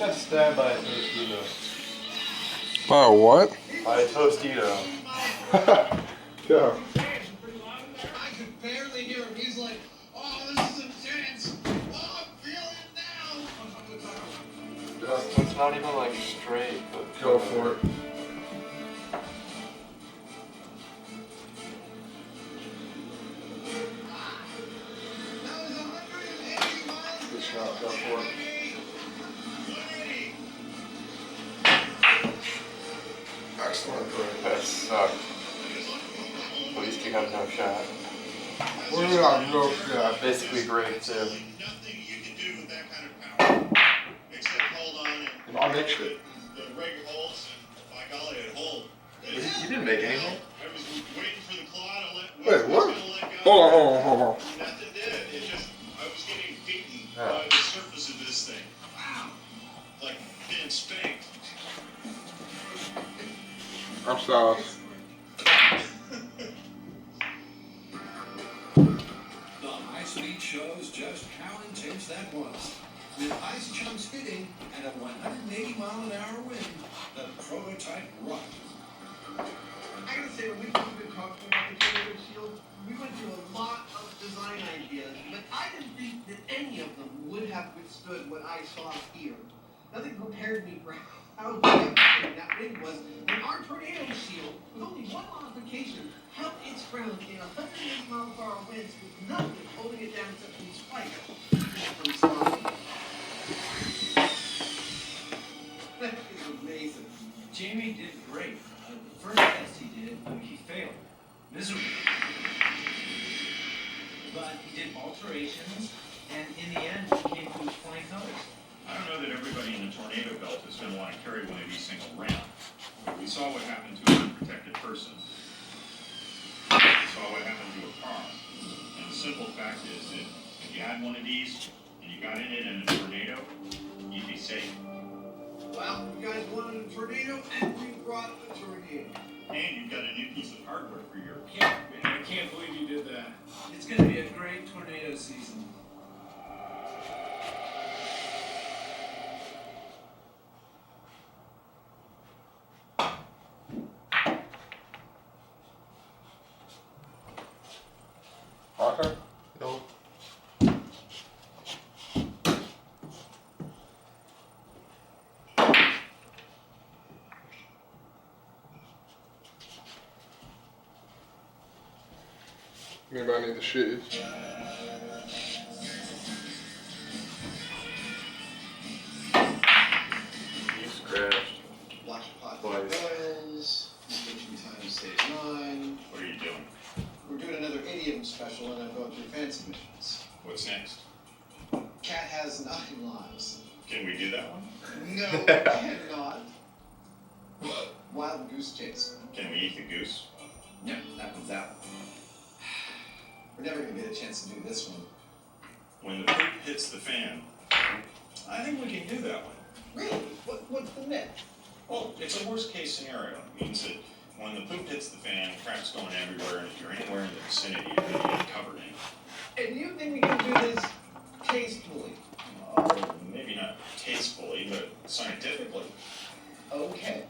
Got stabbed by a Tostito. By a what? By a Tostito. Yeah. I could barely hear him. He's like, oh, this is intense. Oh, I'm feeling it now. It's not even like straight, but Go for it. That was 180 miles. Good shot. Go for it. 180. Excellent. that sucked. At least you have no shot. What do you have? No shot. Basically break too. Nothing you can do with that kind of power. Except hold on and I'll make shit. the rig holds, and by golly, it holds. You didn't make anything. I was waiting for the claw to let Wait, what? Gonna let go. Hold on. Nothing did. It just, I was getting beaten Oh. by the surface of this thing. Wow. Like being spanked. I'm sorry. The high-speed shows just how intense that was. With ice chunks hitting and a 180-mile-an-hour wind, the prototype rocked. I gotta say, when we've been talking about the Tornado Shield, we went through a lot of design ideas, but I didn't think that any of them would have withstood what I saw here. Nothing prepared me for how devastating that wind was, and our Tornado Shield, with only one modification, held its ground in 180-mile-per-hour winds with nothing holding it down except these spikes. I'm sorry. That is amazing. Jamie did great. The first test he did, he failed miserably. But he did alterations, and in the end, he came to his flying colors. I don't know that everybody in the tornado belt is going to want to carry one of these things around. We saw what happened to an unprotected person. We saw what happened to a car. And the simple fact is that if you had one of these and you got in it in a tornado, you'd be safe. Well, you guys wanted a tornado, and we brought a tornado. And you've got a new piece of hardware for your I can't believe you did that. It's going to be a great tornado season. Okay. No. Anybody need the shit? You scratched. Watch pot Twice. boils, kitchen time saves 9. What are you doing? We're doing another idiom special, and I'm going through fancy missions. What's next? Cat has 9 lives. Can we do that one? No, cannot. Wild goose chase. Can we eat the goose? No, that one's out. We're never gonna get a chance to do this one. When the poop hits the fan, I think we can do that one. Really? What's the next? Well, it's a worst case scenario. It means that when the poop hits the fan, crap's going everywhere, and if you're anywhere in the vicinity, you're going to get covered in it. And you think we can do this tastefully? Maybe not tastefully, but scientifically. Okay.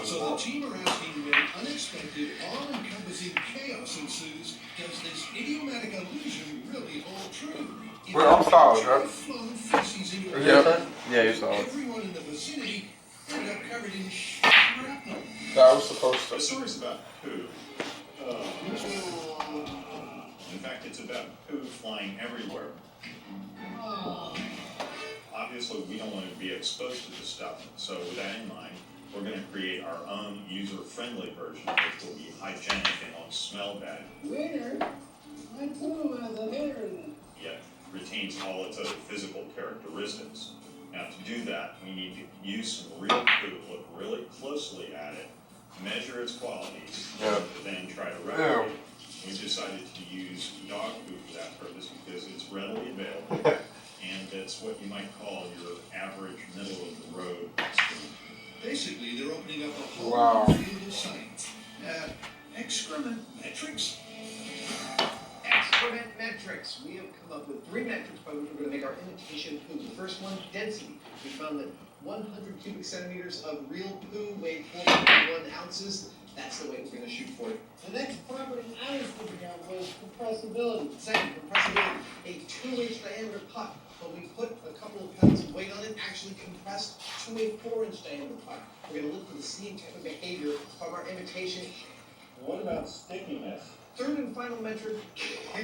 So the team are asking when unexpected, all-encompassing chaos ensues, does this idiomatic illusion really hold true? If Well, I'm solid, bro. flow feces into a Yep. Yeah, you're solid. everyone in the vicinity ended up covered in shrapnel. That was supposed The to. story's about poo. In fact, it's about poo flying everywhere. Obviously, we don't want to be exposed to this stuff, so with that in mind, we're going to create our own user-friendly version, which will be hygienic and won't smell bad, Winner, my poo has a hair. yet retains all its other physical characteristics. Now, to do that, we need to use some real poo, look really closely at it, measure its qualities, Yeah. then try to replicate it. We decided to use dog food for that purpose because it's readily available, and it's what you might call your average middle-of-the-road excrement. Basically, they're opening up a whole Wow. field of science. Excrement metrics? Excrement metrics. We have come up up with 3 metrics by which we're going to make our imitation poo. The first one, density. We found that 100 cubic centimeters of real poo weighed 4.1 ounces. That's the weight we're going to shoot for it. The next property I was thinking of was compressibility. Second, compressibility. A 2-inch diameter puck. When we put a couple of pounds of weight on it, actually compressed to a 4-inch diameter puck. We're going to look for the same type of behavior of our imitation. What about stickiness? Third and final metric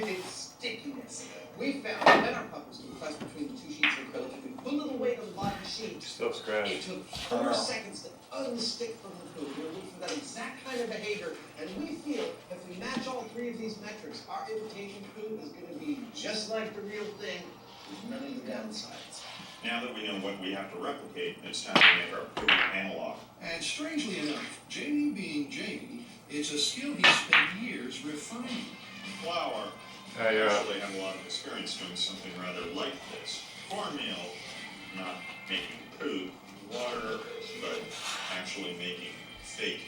is stickiness. We found that when our puck was compressed between the 2 sheets of acrylic, if we put a little weight on the bottom sheet, Still scratch. it took 4 seconds to unstick from the poo. We're looking for that exact kind of behavior, and we feel if we match all 3 of these metrics, our imitation poo is going to be just like the real thing, with none of the downsides. Now that we know what we have to replicate, it's time to make our poo analog. And strangely enough, Jamie being Jamie, it's a skill he spent years refining. Flour. I actually have a lot of experience doing something rather like this. Cornmeal, not making poo, water, but actually making fake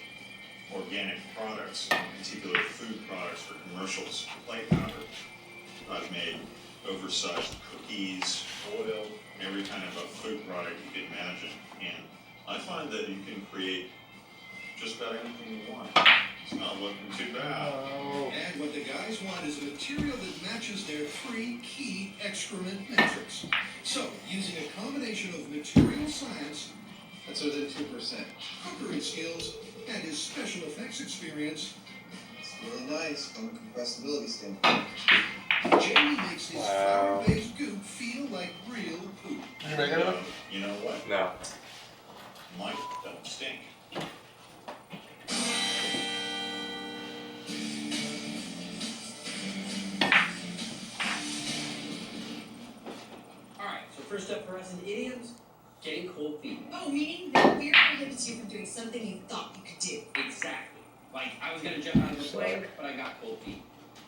organic products, particular food products for commercials, play powder. I've made oversized cookies, oil, every kind of a food product you can imagine. And I find that you can create just about anything you want. It's not looking too bad. And what the guys want is a material that matches their 3 key excrement metrics. So, using a combination of material science, That's within 2%. cookery skills, and his special effects experience, It's really nice from a compressibility standpoint. Jamie makes his Wow. flour-based goop feel like real poop. You making it? You know what? No. Mine don't stink. Alright, so first up for us in idioms, getting cold feet. Oh, meaning that fear prohibits you from doing something you thought you could do. Exactly. Like, I was gonna jump out of a plane, but I got cold feet.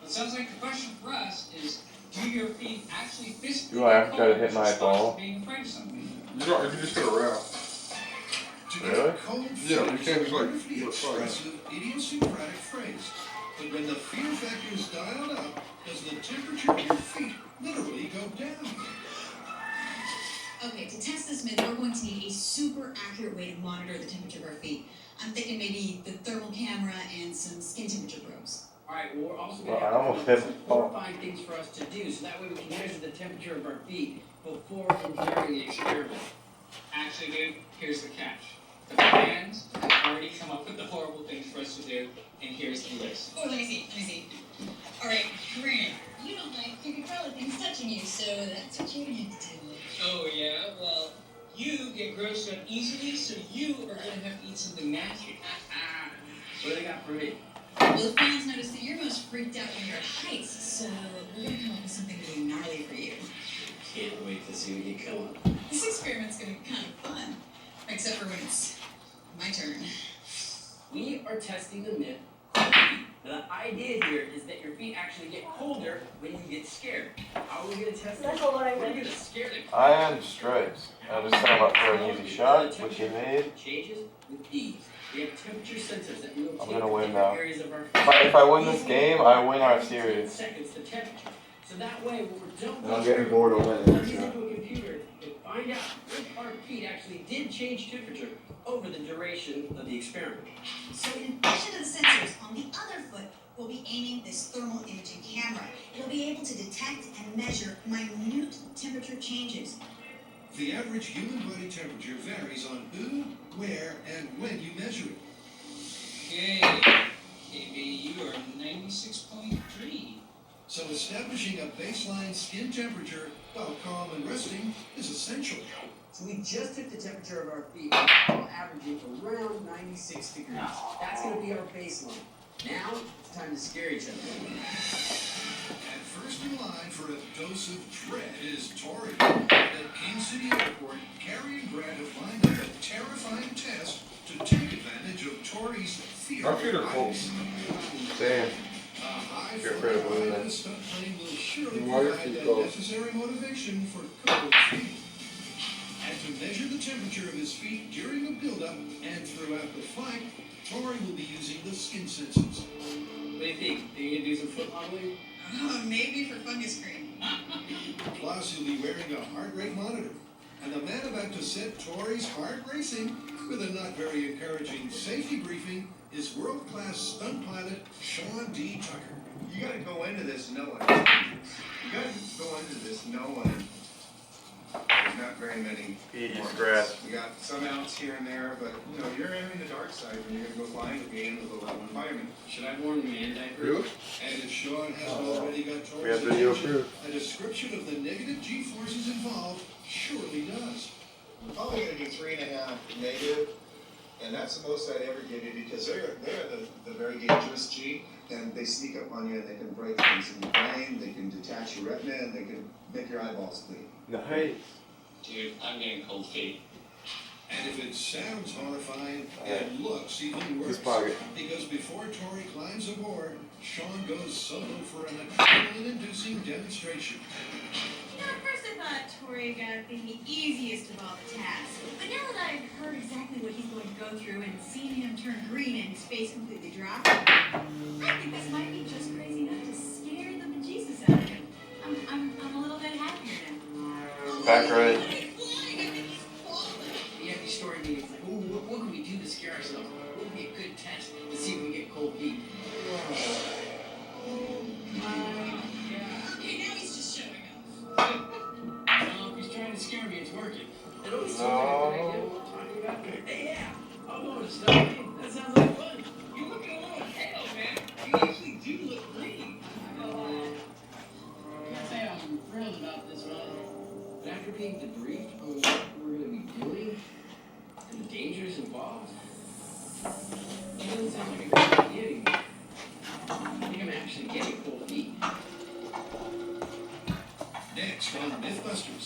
It sounds like the question for us is, do your feet actually physically Do I have to get try to cold hit as my a response ball? to being afraid of something? You don't. If you just hit a rail. To Really? get cold feet Yeah, you is can't a just, like, wonderfully do it fast. expressive, idiosyncratic phrase. But when the fear factor is dialed up, does the temperature of your feet literally go down? Okay, to test this myth, we're going to need a super accurate way to monitor the temperature of our feet. I'm thinking maybe the thermal camera and some skin temperature probes. Alright, well, we're also Well, gonna I have almost some hit the ball. horrifying things for us to do, so that way we can measure the temperature of our feet before and during the experiment. Actually, dude, here's the catch. The fans have already come up with the horrible things for us to do, and here's the list. Oh, let me see. All right, Grant, you don't like creepy crawly things touching you, so that's what you need to do. Oh yeah, well, you get grossed out easily, so you are gonna have to eat something nasty. What do they got for me? Well, the fans notice that you're most freaked out when you're at heights, so we're gonna come up with something really gnarly for you. Can't wait to see what you come up. This experiment's gonna be kind of fun, except for when it's my turn. We are testing the myth cold feet. Now, the idea here is that your feet actually get colder when you get scared. How are we going to test this? We're going to scare them. Iron stripes. I just set him up for an easy shot, which he made. Changes with these. We have temperature sensors that we will I'm take gonna to win different now. areas of our If I win this game, I win our series. seconds the temperature. So that way, when we're done, And I'm getting bored of winning. plug these into a computer and find out if our feet actually did change temperature over the duration of the experiment. So in addition to the sensors, on the other foot, we'll be aiming this thermal imaging camera. It'll be able to detect and measure minute temperature changes. The average human body temperature varies on who, where, and when you measure it. Okay, KB, you are 96.3. So establishing a baseline skin temperature while calm and resting is essential. So we just took the temperature of our feet, while averaging around 96 degrees. That's going to be our baseline. Now, it's time to scare each other. And first in line for a dose of dread is Tori. At King City Airport, Carrie and Brad have lined up a terrifying test to take advantage of Tori's fear My feet are of cold. heights. Damn. A high You're afraid of flying losing ride in it. a stunt plane will surely Why are your provide feet the cold? necessary motivation for cold feet. And to measure the temperature of his feet during the build-up and throughout the flight, Tori will be using the skin sensors. What do you think? Are you going to do some foot modeling? Maybe for fungus cream. Plus, he'll be wearing a heart rate monitor. And the man about to set Tori's heart racing with a not very encouraging safety briefing is world-class stunt pilot Sean D. Tucker. You gotta go into this knowing. There's not very many. Easy markets. scratch. We got some outs here and there, but you're entering the dark side when you're gonna go flying at the end of the level environment. Should I warn the man diaper? Really? And if Sean hasn't already got We Tori's have video attention, proof. a description of the negative G-forces involved surely does. We're probably gonna do 3.5 negative, and that's the most I'd ever give you because they're the very dangerous G, and they sneak up on you and they can break things in your brain, they can detach your retina, and they can make your eyeballs bleed. Nice. Dude, I'm getting cold feet. And if it sounds horrifying, it looks even worse. This pocket. Because before Tori climbs aboard, Sean goes solo for an adrenaline-inducing demonstration. You know, at first I thought Tori got the easiest of all the tasks. But now that I've heard exactly what he's going to go through and seen him turn green and his face completely drop, I think this might be just crazy enough to scare the bejesus out of him. I'm a little bit happier now. Back right. The empty story meeting's like, ooh, what can we do to scare ourselves? What would be a good test to see if we get cold feet? Okay, now he's just showing off. Well, if he's trying to scare me, it's working. It always seems like a good idea what we're talking about. Hey, yeah, I'll go to stuff. That sounds like fun. You're looking a little pale, man. You actually do look green. I can't say I'm thrilled about this one, but after being debriefed on what we're going to be doing and the dangers involved, it doesn't sound like a good idea anymore. I think I'm actually getting cold feet. Next on Mythbusters,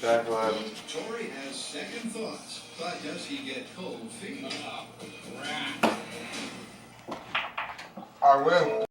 Back left. Tori has second thoughts, but does he get cold feet? I win.